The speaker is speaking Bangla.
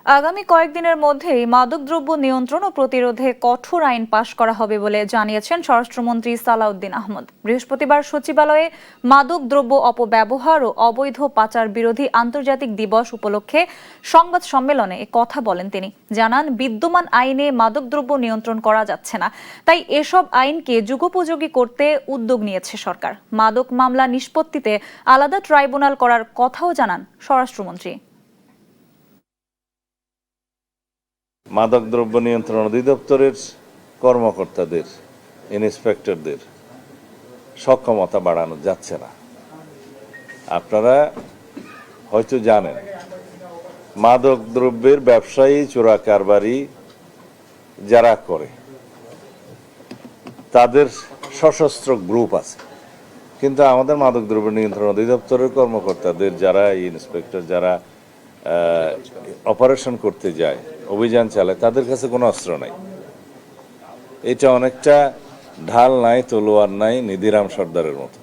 আগামী কয়েকদিনের মধ্যেই মাদকদ্রব্য নিয়ন্ত্রণ ও প্রতিরোধে কঠোর আইন পাশ করা হবে বলে জানিয়েছেন স্বরাষ্ট্রমন্ত্রী সালাউদ্দিন আহমদ। বৃহস্পতিবার সচিবালয়ে মাদকদ্রব্য অপব্যবহার ও অবৈধ পাচার বিরোধী আন্তর্জাতিক দিবস উপলক্ষে সংবাদ সম্মেলনে এ কথা বলেন তিনি। জানান, বিদ্যমান আইনে মাদকদ্রব্য নিয়ন্ত্রণ করা যাচ্ছে না, তাই এসব আইনকে যুগোপযোগী করতে উদ্যোগ নিয়েছে সরকার। মাদক মামলা নিষ্পত্তিতে আলাদা ট্রাইব্যুনাল করার কথাও জানান স্বরাষ্ট্রমন্ত্রী। মাদকদ্রব্য নিয়ন্ত্রণ অধিদপ্তরের কর্মকর্তাদের, ইন্সপেক্টরদের সক্ষমতা বাড়ানো যাচ্ছে না। আপনারা হয়তো জানেন, মাদকদ্রব্যের ব্যবসায়ী, চোরা কারবারি যারা করে তাদের সশস্ত্র গ্রুপ আছে, কিন্তু আমাদের মাদকদ্রব্য নিয়ন্ত্রণ অধিদপ্তরের কর্মকর্তাদের, যারা ইন্সপেক্টর, যারা অপারেশন করতে যায়, অভিযান চালায়, তাদের কাছে কোনো অস্ত্র নাই। এটা অনেকটা ঢাল নাই, তলোয়ার নাই, নিধিরাম সর্দারের মতো।